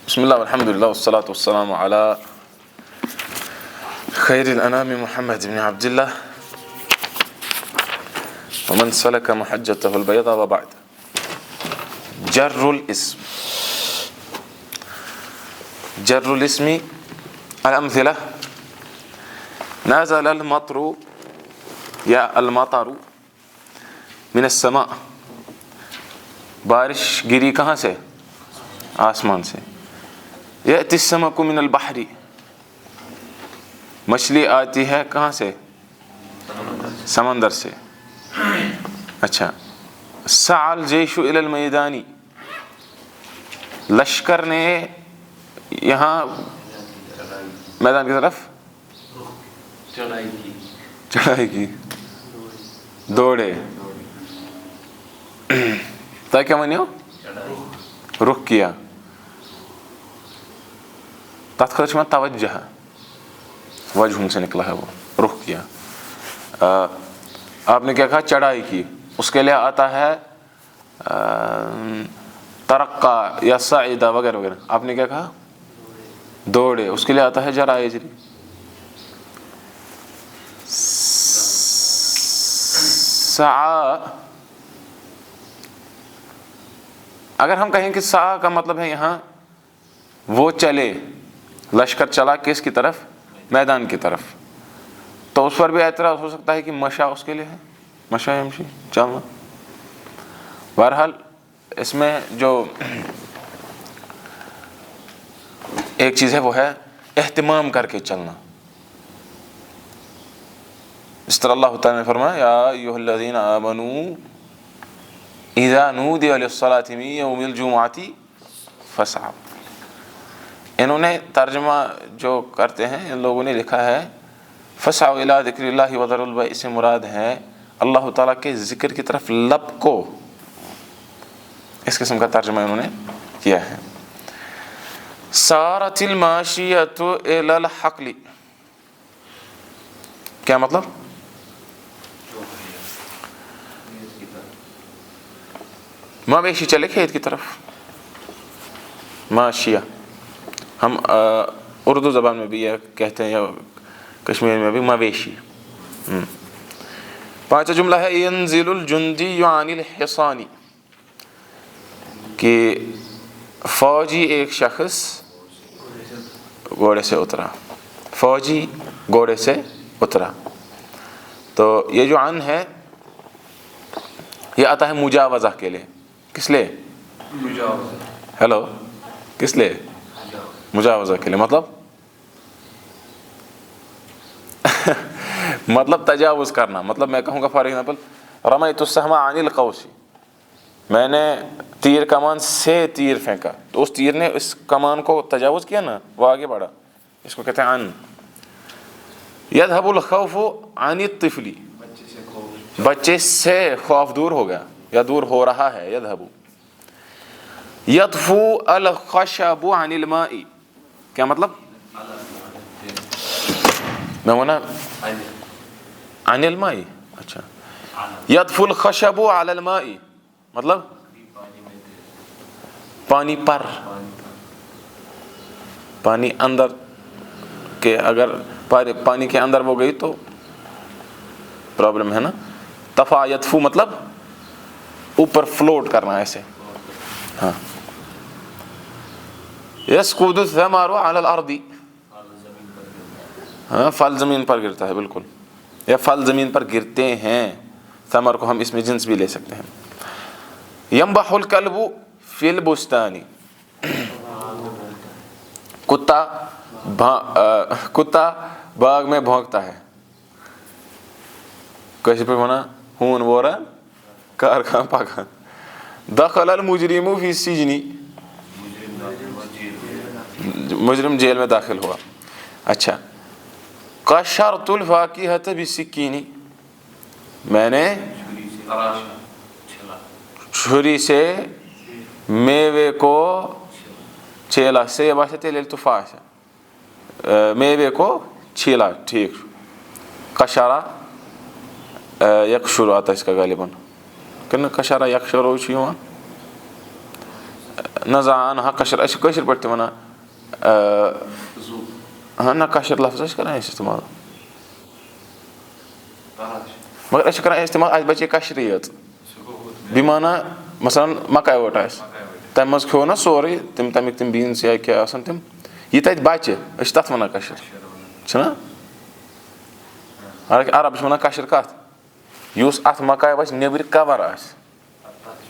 بسم الله والحمد لله والصلاة والسلام على خير الأنام محمد بن عبد الله ومن سلك محجته البيضاء وبعد. جر الاسم. جر الاسم الأمثلة: نزل المطر یا المطر من السماء، بارش گری کہاں سے؟ آسمان سے. یأتی السمک من البحر، مچھلی آتی ہے کہاں سے؟ سمندر سے. اچھا. سعى الجيش الى المیدان، لشکر نے یہاں میدان کی طرف چڑھائی کی، دوڑے. تا کیا معنی ہو؟ رخ کیا. تحت خرچ میں توجہ، وجہ سے نکلا ہے وہ، رخ کیا. آپ نے کیا کہا؟ چڑھائی کی. اس کے لیے آتا ہے ترقہ یا صعدہ وغیرہ وغیرہ. آپ نے کیا کہا؟ دوڑے. اس کے لیے آتا ہے جرا اجری. سعى، اگر ہم کہیں کہ سعى کا مطلب ہے یہاں وہ چلے، لشکر چلا کس کی طرف؟ میدان کی طرف، تو اس پر بھی اعتراض ہو سکتا ہے کہ مشا اس کے لیے ہے، مشا یمشی، چلنا. بہرحال اس میں جو ایک چیز ہے وہ ہے اہتمام کر کے چلنا. اس طرح اللہ تعالیٰ نے فرمایا یا ایھا الذین آمنوا اذا نودی للصلاۃ من یوم الجمعۃ فاسعوا. انہوں نے ترجمہ جو کرتے ہیں ان لوگوں نے لکھا ہے فاسعوا الی ذکر اللہ وذروا البیع، سے مراد ہے اللہ تعالیٰ کے ذکر کی طرف لب کو. اس قسم کا ترجمہ انہوں نے کیا ہے. سارت الماشیۃ الی الحقل، کیا مطلب؟ مویشی چلے کھیت کی طرف. ماشیہ ہم اردو زبان میں بھی یہ کہتے ہیں یا کشمیر میں بھی مویشی. پانچواں جملہ ہے ینزل الجندی عن الحصان، کہ فوجی ایک شخص گھوڑے سے اترا. فوجی گھوڑے سے اترا. تو یہ جو عن ہے یہ آتا ہے مجاوزہ کے لیے. کس لیے؟ ہیلو، کس لیے؟ مجاوزہ کے لیے. مطلب تجاوز کرنا. مطلب میں کہوں گا فار ایگزامپل رمیت السہم عن القوس، میں نے تیر کمان سے تیر پھینکا، تو اس تیر نے اس کمان کو تجاوز کیا نا، وہ آگے بڑھا. اس کو کہتے ہیں عن. یذهب الخوف عن الطفل، بچے سے خوف دور ہو گیا یا دور ہو رہا ہے. یذهب. یطفو الخشب عن الماء، کیا مطلب؟ میں ہونا عن الماء. اچھا. یطفو الخشب علی الماء مطلب پانی پر. پانی اندر کے، اگر پانی کے اندر وہ گئی تو پرابلم ہے نا. تفا یطفو مطلب اوپر فلوٹ کرنا ایسے. ہاں. یسقط الثمر علی الارض، ہاں پھل زمین پر گرتا ہے. بالکل، یا پھل زمین پر گرتے ہیں. ثمر کو ہم اس میں جنس بھی لے سکتے ہیں. ینبح الکلب فی البستان، کتا باغ میں بھونکتا ہے. کیسے پہ بنا؟ ہون بورا کار کھاں پاکھاں. دخل المجرم فی السجن، مجرم جیل میں داخل ہوا. اچھا. قشرت الفاکہۃ بالسکین، میں نے چھری سے میوے کو چھیلا. سے باشتے للتفاح، میوے کو چھیلا. ٹھیک. قشرہ یقشر آتا ہے اس کا غالباً، کن قشرہ یقشر ہوشی ہوا. نزع عنها قشر أش قشر پٲٹھۍ تہِ وَنان نہ کشر لفظ أسۍ کران استعمال مگر أسۍ چھِ کران استعمال اَسہِ بچے کشرٕے یٲژ بِمانا مثلاً مکاے اوٹ آسہِ تَمہِ منٛز کھیوٚو نا سورُے تَمیُک تِم بیٖنٕز یا کیٛاہ آسان تِم یہِ تَتہِ بَچہِ أسۍ چھِ تَتھ وَنان کشر چھُنا حالانکہِ عرب چھِ وَنان کشر کَتھ یُس اَتھ مکاے وَسہِ نیٚبرِ کَور آسہِ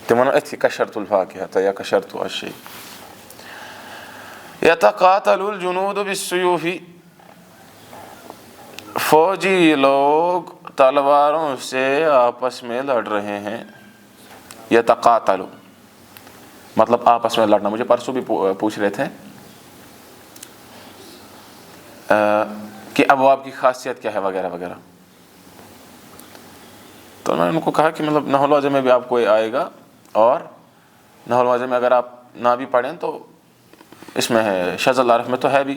تِم وَنان أتھی کشرتُ الفاکِہہ یا کشرتُ الشَّیْء یتقاتل الجنود بالسیوف فوجی لوگ تلواروں سے آپس میں لڑ رہے ہیں یتقاتل مطلب آپس میں لڑنا مجھے پرسوں بھی پوچھ رہے تھے کہ ابواب کی خاصیت کیا ہے وغیرہ وغیرہ تو میں نے ان کو کہا کہ مطلب نحو الوضع میں بھی آپ کو آئے گا اور نحو الوضع میں اگر آپ نہ بھی پڑھیں تو اس میں ہے شذ العرف میں تو ہے بھی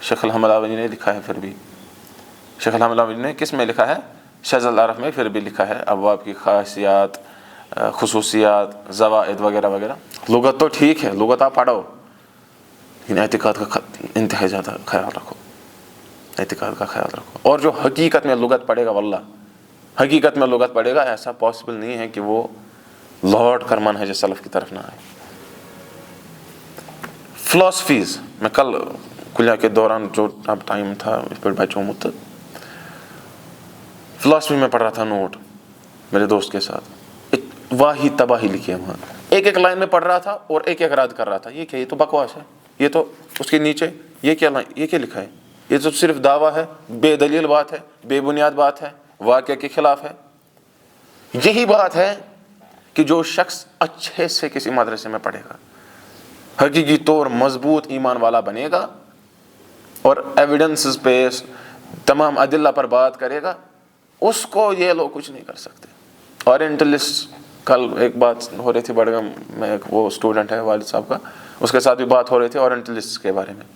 شیخ الحملاوی نے لکھا ہے پھر بھی شیخ الحملاوی نے کس میں لکھا ہے شذ العرف میں پھر بھی لکھا ہے ابواب کی خاصیات خصوصیات زوائد وغیرہ وغیرہ لغت تو ٹھیک ہے لغت آپ پڑھو لیکن اعتقاد کا انتہائی زیادہ خیال رکھو اعتقاد کا خیال رکھو اور جو حقیقت میں لغت پڑھے گا واللہ حقیقت میں لغت پڑھے گا ایسا پاسبل نہیں ہے کہ وہ لوٹ کر منہج سلف کی طرف نہ آئے فلاسفیز میں کل کلیہ کے دوران جو اب ٹائم تھا اس پر بچوں مت فلاسفی میں پڑھ رہا تھا نوٹ میرے دوست کے ساتھ ایک واہی تباہی لکھی ہے وہاں ایک ایک لائن میں پڑھ رہا تھا اور ایک ایک رد کر رہا تھا یہ کیا یہ تو بکواس ہے یہ تو اس کے نیچے یہ کیا لائن یہ کیا لکھا ہے یہ تو صرف دعویٰ ہے بے دلیل بات ہے بے بنیاد بات ہے واقعہ کے خلاف ہے یہی بات ہے کہ جو شخص اچھے سے کسی مدرسے میں پڑھے گا حقیقی طور مضبوط ایمان والا بنے گا اور ایویڈنسز پہ تمام ادلہ پر بات کرے گا اس کو یہ لوگ کچھ نہیں کر سکتے اورینٹلسٹ کل ایک بات ہو رہی تھی بڑگام میں ایک وہ اسٹوڈنٹ ہے والد صاحب کا اس کے ساتھ بھی بات ہو رہی تھی اورینٹلسٹ کے بارے میں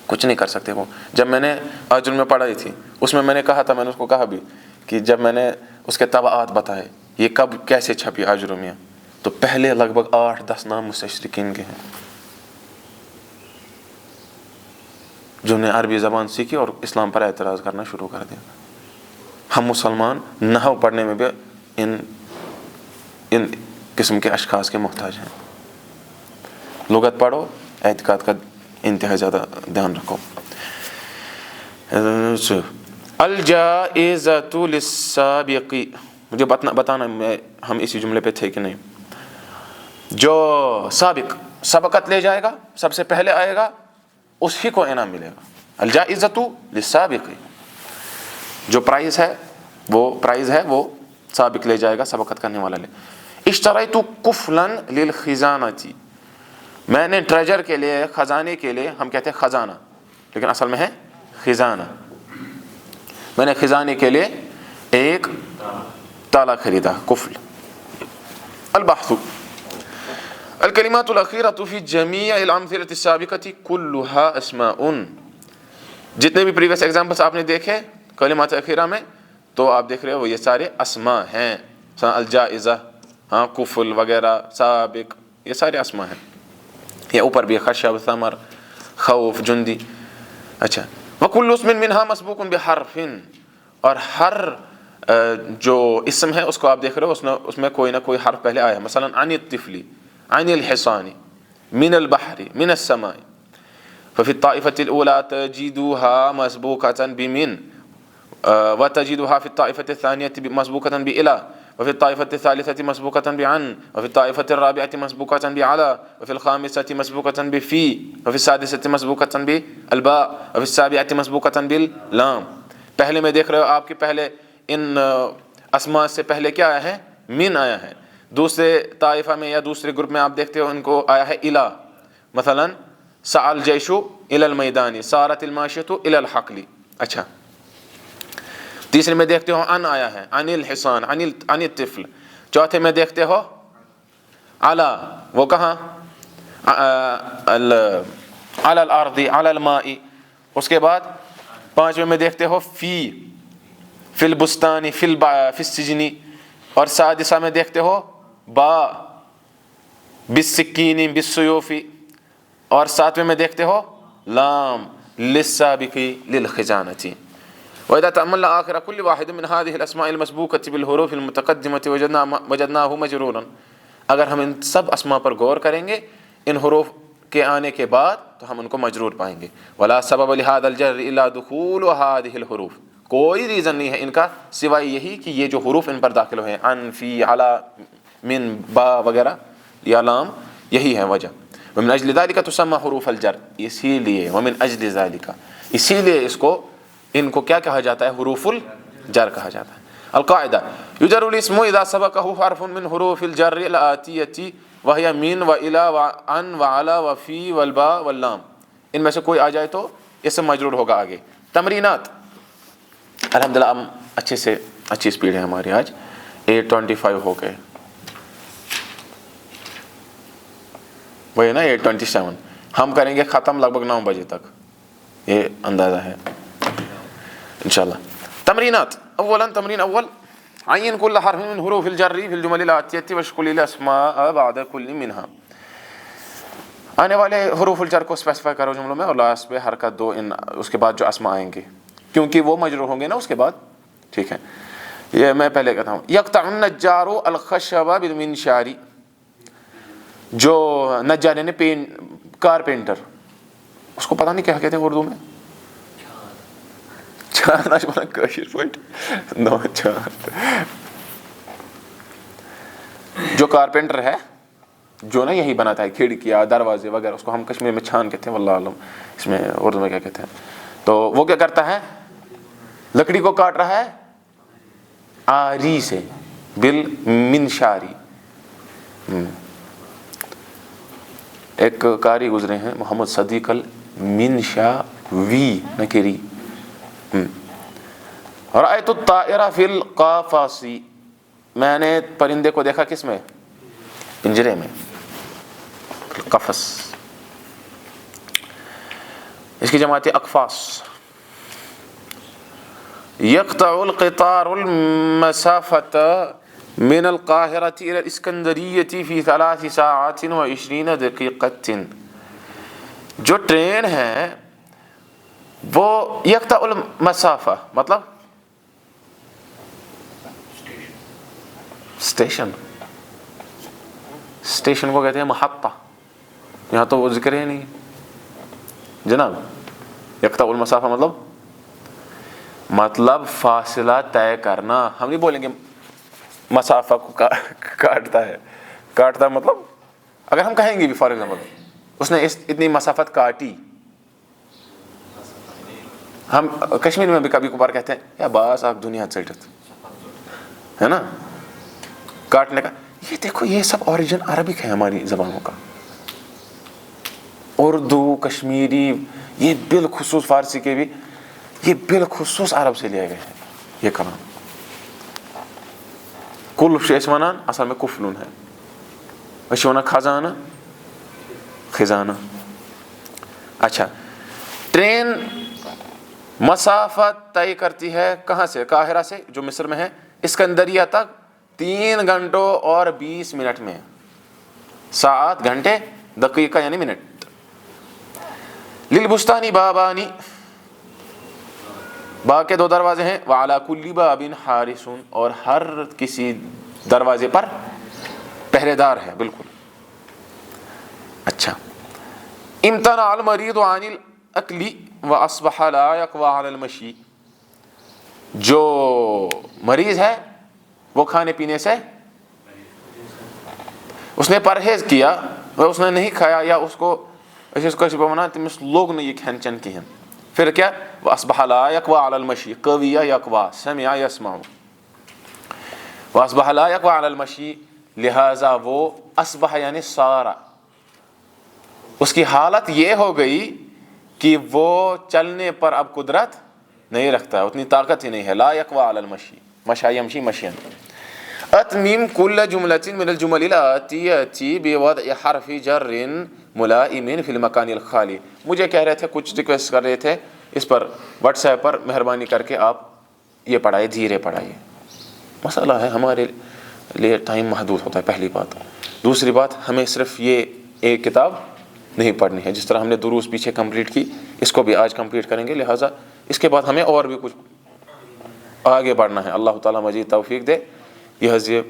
کچھ نہیں کر سکتے وہ جب میں نے آجل میں پڑھائی تھی اس میں نے کہا تھا میں نے اس کو کہا بھی کہ جب میں نے اس کے طبعات بتائے یہ کب کیسے چھپی آجرومیہ تو پہلے لگ بھگ 8-10 نام مستشرقین کے ہیں جنہوں نے عربی زبان سیکھی اور اسلام پر اعتراض کرنا شروع کر دیا ہم مسلمان نحو پڑھنے میں بھی ان قسم کے اشخاص کے محتاج ہیں لغت پڑھو اعتقاد کا انتہائی زیادہ دھیان رکھو الجائزۃ للسابق مجھے بتانا ہم اسی جملے پہ تھے کہ نہیں جو سابق سبقت لے جائے گا سب سے پہلے آئے گا اسی کو انعام ملے گا الجائزۃ للسابق جو پرائز ہے وہ سابق لے جائے گا سبقت کرنے والا لے اشتریت کفلا للخزانۃ میں نے ٹریجر کے لیے خزانے کے لیے ہم کہتے ہیں خزانہ لیکن اصل میں ہے خزانہ میں نے خزانے کے لیے ایک تالا خریدا کفل البحث الکلمات الاخیرۃ فی جمیع الامثلۃ السابقۃ کلها اسماء جتنے بھی پریویس ایگزامپلس آپ نے دیکھے کلمات اخیرہ میں تو آپ دیکھ رہے ہو یہ سارے اسماء ہیں الجائزہ کفل وغیرہ سابق یہ سارے اسماء ہیں یہ اوپر بھی خشب ثمر خوف جندی اچھا وکل اسم منها مسبوق بحرف اور ہر جو اسم ہے اس کو آپ دیکھ رہے ہو اس میں کوئی نہ کوئی حرف پہلے آیا ہے مثلا عن الطفل عن الحصان من البحر من السماء ففي الطائفة الأولى تجدها مسبوقة بمن وتجدها في الطائفة الثانية مسبوقة بإلى وفي الطائفة الثالثة مسبوقة بعن وفي الطائفة الرابعة مسبوقة بعلى وفي الخامسة مسبوقة بفي وفي السادسة مسبوقة بالباء وفي السابعة مسبوقة باللام پہلے میں دیکھ رہے ہو آپ کے پہلے ان اسماء سے پہلے کیا آیا ہے من آیا ہے دوسرے طائفہ میں یا دوسرے گروپ میں آپ دیکھتے ہو ان کو آیا ہے الى مثلا سعى الجيش الى المیدان سارت الماشية الى الحقل اچھا تیسرے میں دیکھتے ہو ان آیا ہے عن الحصان عن الطفل چوتھے میں دیکھتے ہو علی وہ کہاں علی الارض علی الماء اس کے بعد پانچویں میں دیکھتے ہو فی البستان فی السجن اور سادسہ میں دیکھتے ہو با بالسکین بالسیوف، اور ساتویں میں دیکھتے ہو لام للسابق للخزانة. وإذا تأملنا آخر كل واحد من هذه الأسماء المسبوقة بالحروف المتقدمة وجدناه مجرورا. اگر ہم ان سب اسماء پر غور کریں گے ان حروف کے آنے کے بعد تو ہم ان کو مجرور پائیں گے. ولا سبب لهذا الجر الا دخول هذه الحروف. کوئی ریزن نہیں ہے ان کا سوائے یہی کہ یہ جو حروف ان پر داخل ہوئے ہیں، ان، فی، علی، من، با وغیرہ یا لام، یہی ہے وجہ. ومن اجل ذلك تسمى حروف الجر، اسی لیے ومن اجل ذلك، اسی لیے اس کو ان کو کیا کہا جاتا ہے؟ حروف الجر کہا جاتا ہے. القاعدہ یجر الاسم اذا سبقه حرف من حروف الجر الآتیۃ وهي من وإلى وعن وعلى وفي والباء واللام. ان میں سے کوئی آ جائے تو اسم مجرور ہوگا آگے. تمرینات. الحمدللہ ہم اچھے سے اچھی سپیڈ ہے ہماری آج. 8:25 ہو گئے، وہی نا 8:27. ہم کریں گے ختم لگ بھگ 9 بجے تک، یہ اندازہ ہے انشاءاللہ. تمرینات. اولا تمرین اول، عین کل حرف من حروف الجر فی الجمل الآتیۃ واشکل الاسماء بعد کل منها. آنے والے حروف الجر کو اسپیسیفائی کرو جملوں میں اور لاسٹ پہ حرکت دو ان اس کے بعد جو اسماء آئیں گے، کیونکہ وہ مجرور ہوں گے نا اس کے بعد. ٹھیک ہے، یہ میں پہلے کہتا ہوں. یقطع النجار الخشب بالمنشار. جو نجار یعنی کارپینٹر، اس کو پتہ نہیں کیا کہتے ہیں اردو میں؟ جو کارپینٹر ہے جو نا یہی بناتا ہے کھڑکیاں دروازے وغیرہ، اس کو ہم کشمیر میں چھان کہتے ہیں، واللہ عالم اس میں اردو میں کیا کہتے ہیں. تو وہ کیا کرتا ہے؟ لکڑی کو کاٹ رہا ہے آری سے، بالمنشاری. ایک قاری گزرے ہیں محمد صدیق المنشاوی نکری. رأیت الطائر فی القفص. میں نے پرندے کو دیکھا کس میں؟ پنجرے میں، قفص. اس کی جماعت اقفاص. یقطع القطار المسافة من القاہرة إلى الإسكندرية في 3 ساعات و20 دقيقة. جو ٹرین ہے وہ یقطع المسافہ مطلب اسٹیشن کو کہتے ہیں محطہ. یہاں تو وہ ذکر ہے نہیں جناب. یقطع المسافہ مطلب فاصلہ طے کرنا. ہم نہیں بولیں گے مسافہ کو کاٹتا ہے. کاٹتا مطلب اگر ہم کہیں گے بھی فار ایگزامپل اس نے اتنی مسافت کاٹی، ہم کشمیر میں بھی کبھی کبھار کہتے ہیں یا باس آپ دنیا چلت ہے نا کاٹنے کا. یہ دیکھو یہ سب اوریجن عربک ہے ہماری زبانوں کا. اردو، کشمیری، یہ بالخصوص فارسی کے بھی، یہ بالخصوص عرب سے لیے گئے ہیں یہ کلام. کلف شیش ونان اصل میں کفلون ہے، اچھی ونان خزانہ خزانہ. اچھا، ٹرین مسافت طے کرتی ہے کہاں سے؟ قاہرہ سے جو مصر میں ہے، اسکندریہ تک 3 گھنٹوں اور 20 منٹ میں. ساعت گھنٹے، دقیقہ یعنی منٹ. للبستانی بابانی. باغ کے 2 دروازے ہیں. وعلی کل باب حارس. اور ہر کسی دروازے پر پہرے دار ہے. بالکل. اچھا، امتنع المریض عن الاکل واصبح لا یقوی علی المشی. جو مریض ہے وہ کھانے پینے سے اس نے پرہیز کیا، اس نے نہیں کھایا، یا اس کو بنا تمس لوگ نے یہ کھین چن کہین. پھر کیا؟ واصبح لا یقوی علی المشی. قوی یقوی، سمع یسمع. واصبح لا یقوی علی المشی، لہذا وہ اصبح یعنی سارا، اس کی حالت یہ ہو گئی کہ وہ چلنے پر اب قدرت نہیں رکھتا، اتنی طاقت ہی نہیں ہے. لا یقوی علی المشی، مشى یمشی مشیا. اتمیم کل جملۃ من الجمل الآتیۃ بوضع حرف جر ملائم فی المکان الخالی. مجھے کہہ رہے تھے، کچھ ریکویسٹ کر رہے تھے اس پر واٹس ایپ پر، مہربانی کر کے آپ یہ پڑھائیے، دھیرے پڑھائیے. مسئلہ ہے ہمارے لیے ٹائم محدود ہوتا ہے، پہلی بات. دوسری بات، ہمیں صرف یہ ایک کتاب نہیں پڑھنی ہے. جس طرح ہم نے دروس پیچھے کمپلیٹ کی، اس کو بھی آج کمپلیٹ کریں گے. لہٰذا اس کے بعد ہمیں اور بھی کچھ آگے بڑھنا ہے. اللہ تعالیٰ مزید توفیق دے. یہ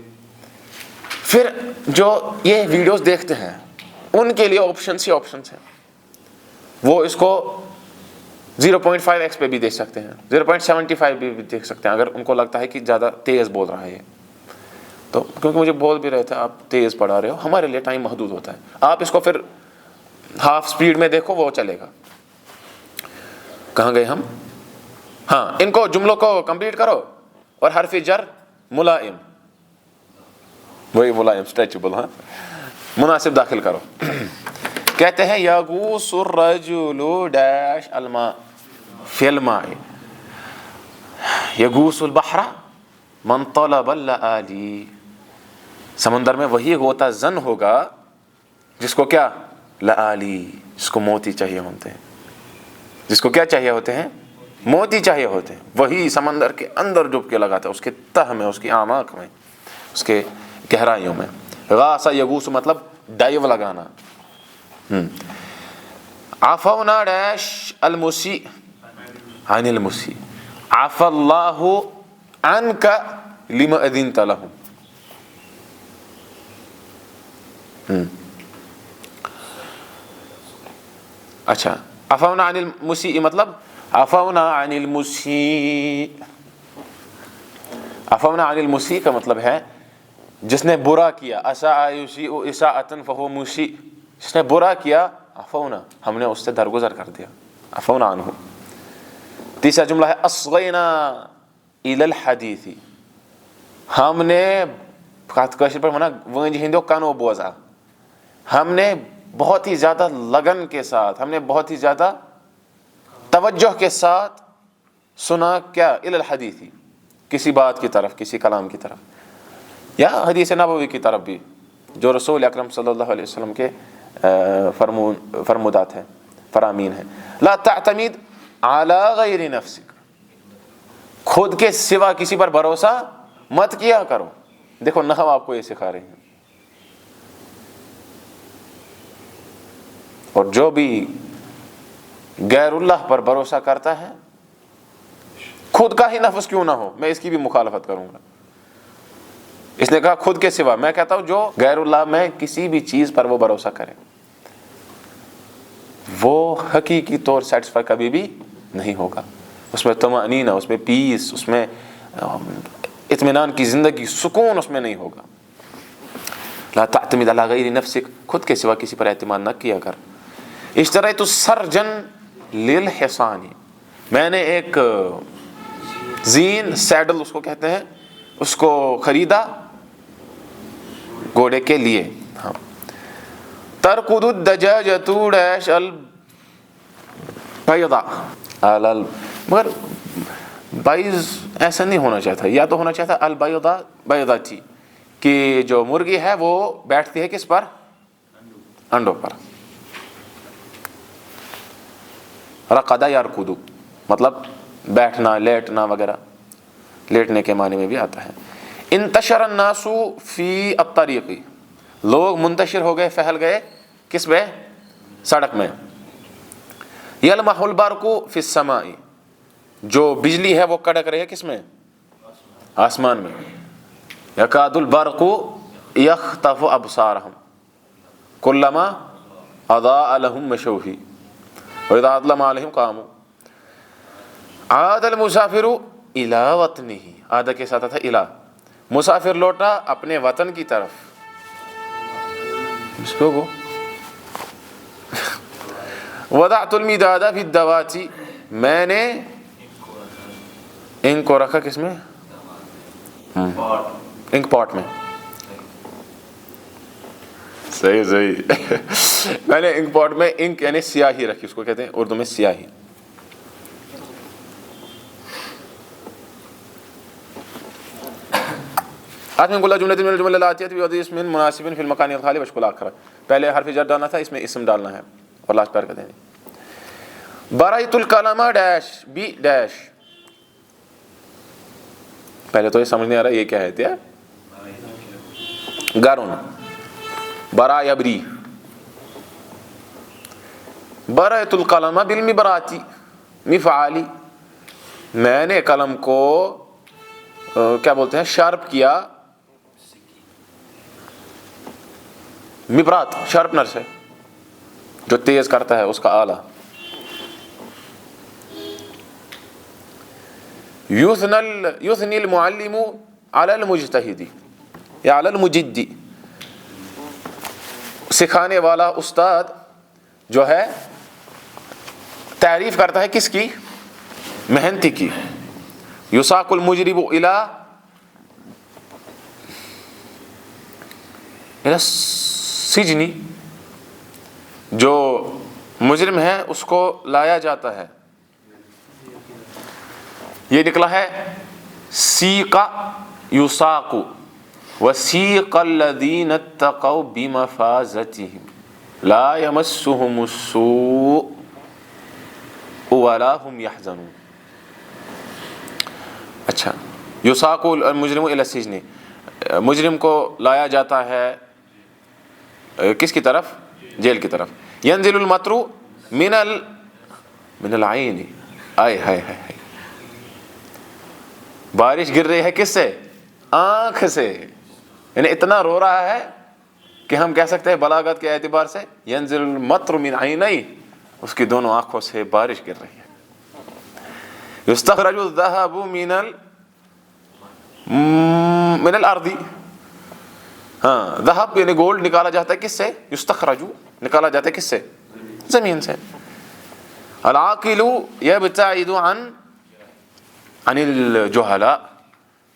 پھر جو یہ ویڈیوز دیکھتے ہیں ان کے لیے آپشنس ہی آپشنس ہیں. وہ اس کو 0.5x پہ بھی دیکھ سکتے ہیں، 0.75 بھی دیکھ سکتے ہیں اگر ان کو لگتا ہے کہ زیادہ تیز بول رہا ہے یہ. تو کیونکہ مجھے بول بھی رہے تھے آپ تیز پڑھا رہے ہو، ہمارے لیے ٹائم محدود ہوتا ہے. آپ اس کو پھر ہاف سپیڈ میں دیکھو، وہ چلے گا. کہاں گئے ہم؟ ہاں، ان کو جملوں کو کمپلیٹ کرو اور حرف جر ملائم، وہی ملائم اسٹریچبل، ہاں مناسب داخل کرو. کہتے ہیں یغوص الرجل ڈیش الماء فی الماء یغوص البحر من طلب اللآلی. سمندر میں وہی غوطہ زن ہوگا جس کو کیا؟ لآلی، جس کو موتی چاہیے ہوتے ہیں. جس کو کیا چاہیے ہوتے ہیں؟ موتی چاہیے ہوتے ہیں. وہی سمندر کے اندر ڈبکی لگاتا ہے، اس کے تہ میں، اس کی اعماق میں، اس کے گہرائیوں میں. غاص یغوص مطلب ڈائیو لگانا. عفونا ڈیش المسیء عن المسیء عفا اللہ عنک لما اذنت لهم. اچھا، عفونا عن المسیء مطلب عفونا عن المسیء. عفونا عن المسیء کا مطلب ہے جس نے برا کیا. اساء یسیء اساءۃ فهو مسیء. جس نے برا کیا، عفونا، ہم نے اس سے درگزر کر دیا. عفونا عنہ. تیسرا جملہ ہے اصغینا الی الحدیث. ہم نے کاشر پر منا ونج ہندو کانو بوزا. ہم نے بہت ہی زیادہ لگن کے ساتھ، ہم نے بہت ہی زیادہ توجہ کے ساتھ سنا. کیا؟ الی الحدیث، کسی بات کی طرف، کسی کلام کی طرف، یا حدیث نبوی کی طرف بھی جو رسول اکرم صلی اللہ علیہ وسلم کے فرمودات ہیں، فرامین ہیں. لا تعتمد علی غیر نفسک، خود کے سوا کسی پر بھروسہ مت کیا کرو. دیکھو نحو آپ کو یہ سکھا رہے ہیں. اور جو بھی غیر اللہ پر بھروسہ کرتا ہے، خود کا ہی نفس کیوں نہ ہو، میں اس کی بھی مخالفت کروں گا. اس نے کہا خود کے سوا. میں کہتا ہوں جو غیر اللہ میں کسی بھی چیز پر وہ بھروسہ کرے، وہ حقیقی طور سیٹسفائی کبھی بھی نہیں ہوگا. اس میں طمأنینہ، اس میں پیس، اس میں اطمینان کی زندگی، سکون اس میں نہیں ہوگا. لا تعتمد علی غیر نفسک، خود کے سوا کسی پر اعتماد نہ کیا کر. اشتریت السرجن للحصان، میں نے ایک زین، سیڈل اس کو کہتے ہیں، اس کو خریدا گھوڑے کے لیے. ہاں. ترکض الدجاجۃ ڈیش البیضاء مگر بائز ایسا نہیں ہونا چاہتا. یا تو ہونا چاہتا البیضاء بیضاتی، کہ جو مرغی ہے وہ بیٹھتی ہے کس پر؟ انڈوں پر. رقد یرکض مطلب بیٹھنا، لیٹنا وغیرہ، لیٹنے کے معنی میں بھی آتا ہے. انتشر الناس فی الطریق، لوگ منتشر ہو گئے، پھیل گئے کس میں؟ سڑک میں. یلمح البرق فی السماء، جو بجلی ہے وہ کڑک رہی ہے کس میں؟ آسمان میں. یکاد البرق یخطف ابصارهم کلما اضاء لهم مشوا فیہ واذا اظلم علیہم قاموا. عاد المسافر الی وطنہ، عاد کے ساتھ تھا الی، مسافر لوٹا اپنے وطن کی طرف. اس کو گو وضعت المداد فی الدوات، میں نے انک کو رکھا کس میں؟ انک پاٹ میں. صحیح صحیح. میں نے انک پاٹ میں انک یعنی سیاہی رکھی، اس کو کہتے ہیں اردو میں سیاہی. جملہ من الجمل الآتیہ بوضع اسم مناسب فی المکان الخالی واشکل آخر. پہلے حرف جر ڈالنا تھا، اس میں اسم ڈالنا ہے اور لاسٹ پر کر دیں. برأیت القلم ڈیش بی ڈیش. پہلے تو یہ سمجھ نہیں آ رہا یہ کیا ہے. گرن برا یبری برأت القلم بالمبراتی مفعالی، میں نے قلم کو کیا بولتے ہیں شارپ کیا، مبرات شارپنر سے جو تیز کرتا ہے اس کا آلہ. یثنی المعلم علی المجتہد یا علی المجد، سکھانے والا استاد جو ہے تعریف کرتا ہے کس کی؟ محنتی کی. یساق المجرم الی السجن، جو مجرم ہے اس کو لایا جاتا ہے. یہ نکلا ہے سیق یساق وسیق الذین اتقوا بمفازتهم لا یمسهم السوء ولا هم يحزنون. اچھا، یساق المجرم الی السجن، مجرم کو لایا جاتا ہے کس کی طرف؟ جیل کی طرف. ینزل المطر من العین، آئے ہائے ہائے، بارش گر رہی ہے کس سے؟ آنکھ سے. یعنی اتنا رو رہا ہے کہ ہم کہہ سکتے ہیں بلاغت کے اعتبار سے ینزل المطر من عینی، اس کی دونوں آنکھوں سے بارش گر رہی ہے. یستخرج الذهب من الارض، ہاں ذهب یعنی گولڈ نکالا جاتا ہے کس سے؟ یستخرج نکالا جاتا ہے کس سے؟ زمین سے. العاقل یبتعد عن الجہلاء،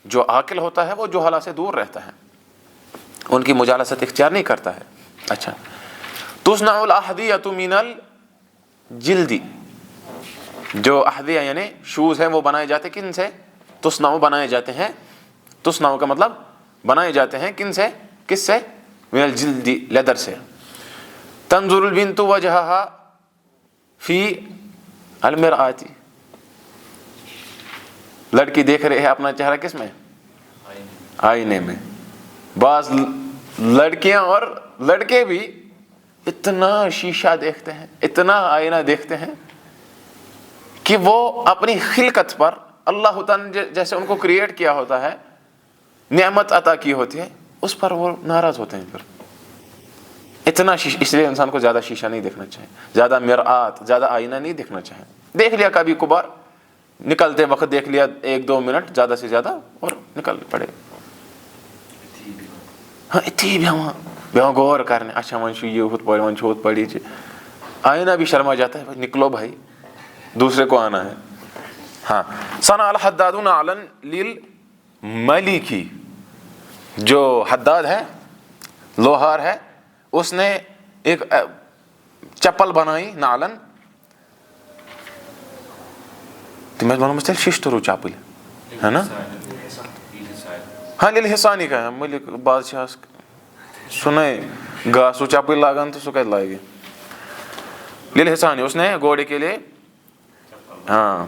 جو عاقل ہوتا ہے وہ جہلا سے دور رہتا ہے، ان کی مجالست اختیار نہیں کرتا ہے. اچھا، تصنع الاحذیۃ من الجلد، جو احذیہ یعنی شوز ہیں وہ بنائے جاتے کن سے؟ تصنع بنائے جاتے ہیں، تصنع کا مطلب بنائے جاتے ہیں کن سے؟ کس سے؟ من الجلد لیدر سے. تنظر البنت وجہها فی المرآۃ، لڑکی دیکھ رہی ہے اپنا چہرہ کس میں؟ آئینے میں. بعض لڑکیاں اور لڑکے بھی اتنا شیشہ دیکھتے ہیں، اتنا آئینہ دیکھتے ہیں کہ وہ اپنی خلقت پر اللہ تعالیٰ نے جیسے ان کو کریٹ کیا ہوتا ہے، نعمت عطا کی ہوتی ہے، اس پر وہ ناراض ہوتے ہیں. پھر اتنا شیشہ، اس لیے انسان کو زیادہ شیشہ نہیں دیکھنا چاہیے، زیادہ مرآت، زیادہ آئینہ نہیں دیکھنا چاہیے. دیکھ لیا کبھی کبھار، نکلتے وقت دیکھ لیا 1-2 منٹ زیادہ سے زیادہ اور نکل پڑے. ہاں اتھی بھی غور کرنے، اچھا ون یہ ہوت پڑی ون ہوت پڑی، آئینہ بھی شرما جاتا ہے، نکلو بھائی دوسرے کو آنا ہے. ہاں، صنع الحداد نعلا للملک، جو حداد ہے لوہار ہے، اس نے ایک چپل بنائی نعلن، تمہیں بنو مستل ششترو چپل ہے نا، ہاں للحسانی کا ہے، ملک بادشاہ سنے گاسو چپل لاگان تو سو کہت لائے گی للحسانی، اس نے گھوڑے کے لیے ہاں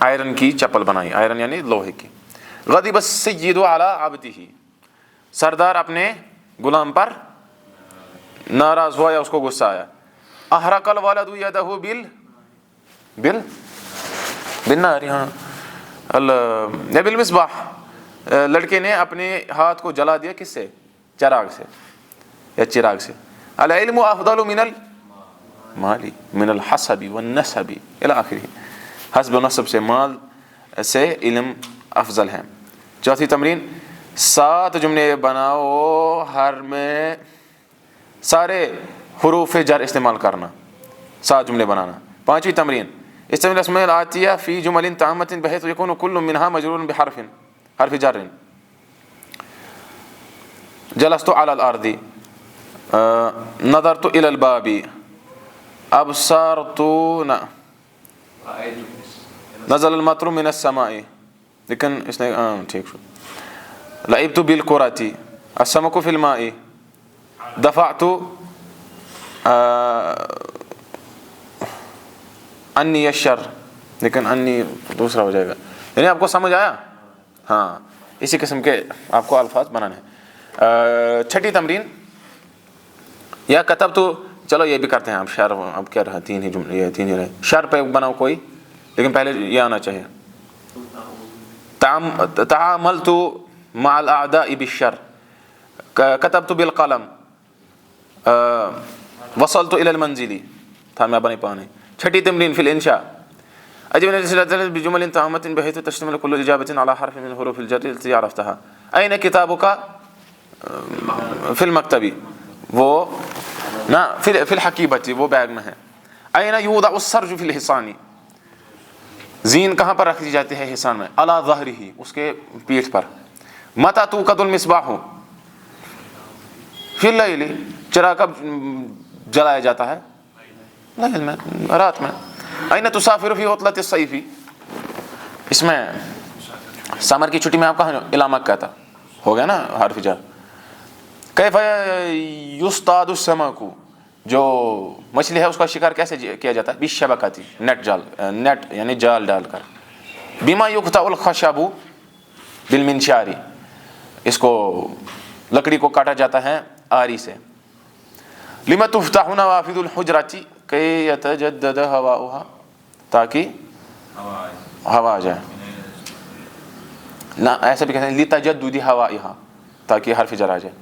آئرن کی چپل بنائی، آئرن یعنی لوہے کی. غضب السید علی عبدہ، سردار اپنے غلام پر ناراض ہوا یا اس کو غصہ آیا. احرق الولد یدہ بالنار، ہاں بالمصباح، لڑکے نے اپنے ہاتھ کو جلا دیا کس سے؟ چراغ سے یا چراغ سے. العلم افضل من المال من الحسب والنسب الی آخرہ، حسب و نسب سے، مال سے علم افضل ہے. چوتھی تمرین، 7 جملے بناؤ، ہر میں سارے حروف جر استعمال کرنا، 7 جملے بنانا. 5ویں تمرین، استعمال الاسماء الآتیہ فی جمل تامۃ بحیث یکون کل منها مجرور بحرف حرف جر. جلست علی الارض، نظرت الی الباب، ابصرت، نزل المطر من السماء، لیکن اس نے ٹھیک شو. لعبت بالکرۃ، السمک فی الماء، دفعت انی الشر، لیکن انی دوسرا ہو جائے گا. یعنی آپ کو سمجھ آیا؟ ہاں، اسی قسم کے آپ کو الفاظ بنانے ہیں. چھٹی تمرین، یا کتب تو چلو یہ بھی کرتے ہیں آپ، شر اب کیا رہا، تین ہی جملے، یہ تین ہی رہے، شر پہ بناؤ کوئی، لیکن پہلے یہ آنا چاہیے. تعاملت مع الاعداء بالشر، كتبت بالقلم، وصلت الى المنزل، تھا میں بنی پانے. چھٹی تمرین فی الانشاء، اجب بجمل تامة بحيث تشتمل كل اجابة على حرف من حروف الجر التي عرفتها. اين كتابك؟ في المكتب، وہ نا في الحقيبة، وہ بیگ میں ہے. اين يوضع السرج في الحصان، زین کہاں پر رکھی جاتی ہے حصان میں؟ علی ظہرہ، اس کے پیٹھ پر. متى توقد المصباح، فی اللیل، چراغ کب جلایا جاتا ہے؟ لیل میں، رات میں. این تسافر فی عطلۃ الصیف، اس میں سمر کی چھٹی میں آپ کہاں جو؟ الی مکہ تھا، ہو گیا نا حرف جر. کیف یصطاد السمک، جو مچھلی ہے اس کا شکار کیسے کیا جاتا ہے؟ بالشبکۃ، نیٹ جال، نیٹ یعنی جال ڈال کر. بما یقطع الخشب بالمنشار، اس کو لکڑی کو کاٹا جاتا ہے آری سے. لما تفتح نوافذ الحجرۃ کی یتجدد ہواؤها، تاکہ ہوا آ جائے. نہ ایسا بھی کہتے ہیں لتجدد ہوائها، تاکہ حرف جر آ جائے.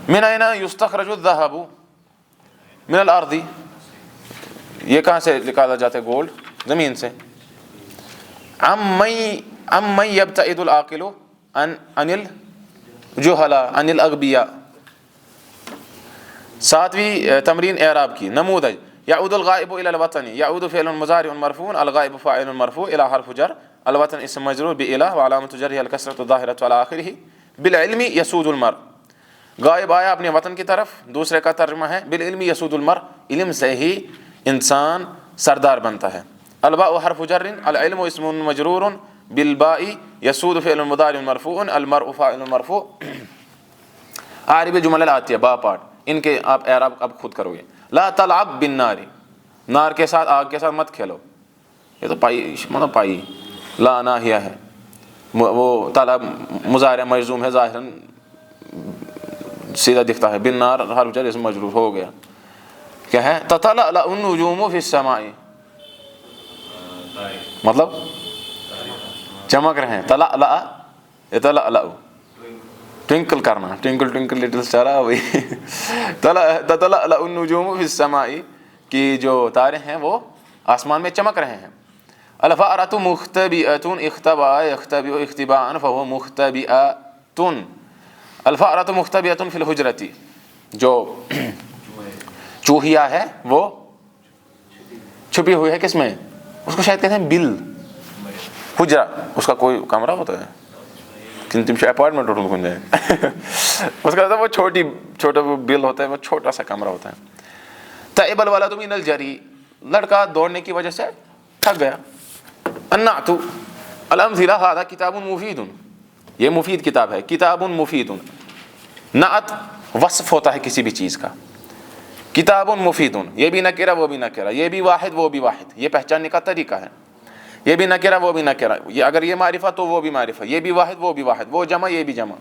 من این یستخرج الذهب من الارض، یہ کہاں سے نکالا جاتا ہے گولڈ؟ زمین سے. عمن یبتعد العاقل عن الجہلاء عن الاغبیاء. ساتویں تمرین اعراب کی. نموذج، یعود الغائب الى الوطن، یعود فعل مضارع مرفوع، الغائب فاعل مرفوع، الى حرف جر، الوطن اسم مجرور بإلى وعلامة جره الكسرة الظاهرة على آخره. بالعلم يسود المرء، غائب آیا اپنے وطن کی طرف. دوسرے کا ترجمہ ہے بالعلم یسود المرء، علم سے ہی انسان سردار بنتا ہے. الباء حرف جر، العلم اسم مجرور بالباء، یسود فعل مضارع مرفوع، المرء فاعل مرفوع. عارب جمل آتیہ، با پارٹ، ان کے آپ اعراب اب خود کرو گے. لا تلعب بالنار، نار کے ساتھ، آگ کے ساتھ مت کھیلو. یہ تو پائی مطلب پائی، لا ناہیہ ہے. وہ طلب مضارع مجزوم ہے، ظاہراً سیدھا دکھتا ہے. بالنار حرف جر اسم مجرور ہو گیا. کیا ہے؟ تتلألأ النجوم فی السماء، مطلب چمک رہے ہیں. تلألأ یتلألأ، ٹوینکل کرنا، ٹوینکل ٹوینکل لٹل اسٹار. وہی تتلألأ النجوم فی السماء، کی جو تارے ہیں وہ آسمان میں چمک رہے ہیں. الفأرة مختبئة، اختبأ يختبئ اختباء فهو مختبئة. الفأرة مختبئة فی الحجرة، جو چوہیا ہے وہ چھپی ہوئی ہے کس میں؟ اس کو شاید کہتے ہیں بل، حجرہ اس کا کوئی کمرہ ہوتا ہے، کن تم سے اپارٹمنٹ ہوتا کن جائے اس کا وہ چھوٹا وہ بل ہوتا ہے، وہ چھوٹا سا کمرہ ہوتا ہے. تعب الولد من الجری، لڑکا دوڑنے کی وجہ سے تھک گیا. النعت الامثلہ، هذا کتاب مفید، یہ مفید کتاب ہے. کتاب مفید، نعت وصف ہوتا ہے کسی بھی چیز کا. کتاب مفید، یہ بھی نکرہ وہ بھی نکرہ، یہ بھی واحد وہ بھی واحد، یہ پہچاننے کا طریقہ ہے. یہ بھی نکرہ وہ بھی نکرہ، یہ اگر یہ معرفہ تو وہ بھی معرفہ، یہ بھی واحد وہ بھی واحد، وہ جمع یہ بھی جمع.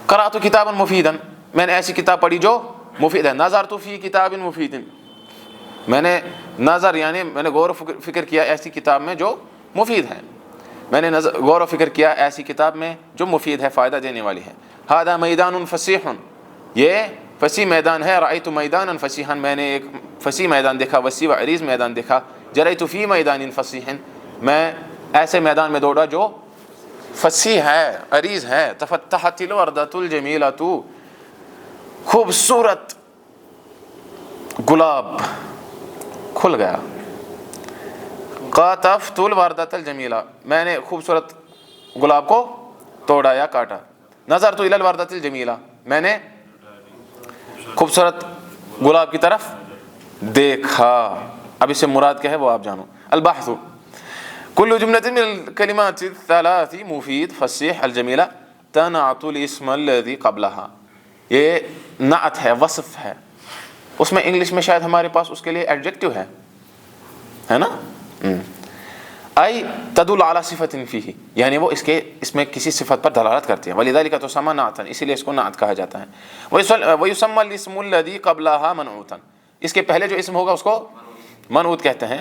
قرأت کتابا مفیدا، میں نے ایسی کتاب پڑھی جو مفید ہے. نظرت فی کتاب مفید، میں نے نظر یعنی میں نے غور و فکر کیا ایسی کتاب میں جو مفید ہے. میں نے غور و فکر کیا ایسی کتاب میں جو مفید ہے، فائدہ دینے والی ہے. هذا میدان فصیح، یہ فصیح میدان ہے. رأیت میدانا فصیحا، میں نے ایک فصیح میدان دیکھا، وسیع و عریض میدان دیکھا. جریت فی میدان فصیح، میں ایسے میدان میں دوڑا جو فصیح ہے، عریض ہے. تفتحت الوردۃ الجمیلۃ، خوبصورت گلاب کھل گیا. قاطفت الوردۃ الجمیلہ، میں نے خوبصورت گلاب کو توڑا یا کاٹا. نظرت الی الوردۃ الجمیلہ، میں نے خوبصورت گلاب کی طرف دیکھا. اب اس سے مراد کیا ہے وہ آپ جانو. البحث، کل جملۃ من الکلمات الثلاث مفید فصیح الجمیلہ تنعت الاسم الذی قبلها، یہ نعت ہے، وصف ہے. اس میں انگلش میں شاید ہمارے پاس اس کے لیے ایڈجیکٹو ہے نا. ای تدل علی صفت فیہ، یعنی وہ اس میں کسی صفت پر دلالت کرتی ہے. ولذلک تسمى نعتا، اسی لیے اس کو نعت کہا جاتا ہے. ویسمى الاسم الذی قبلها منعوتا، اس کے پہلے جو اسم ہوگا اس کو منعوت کہتے ہیں،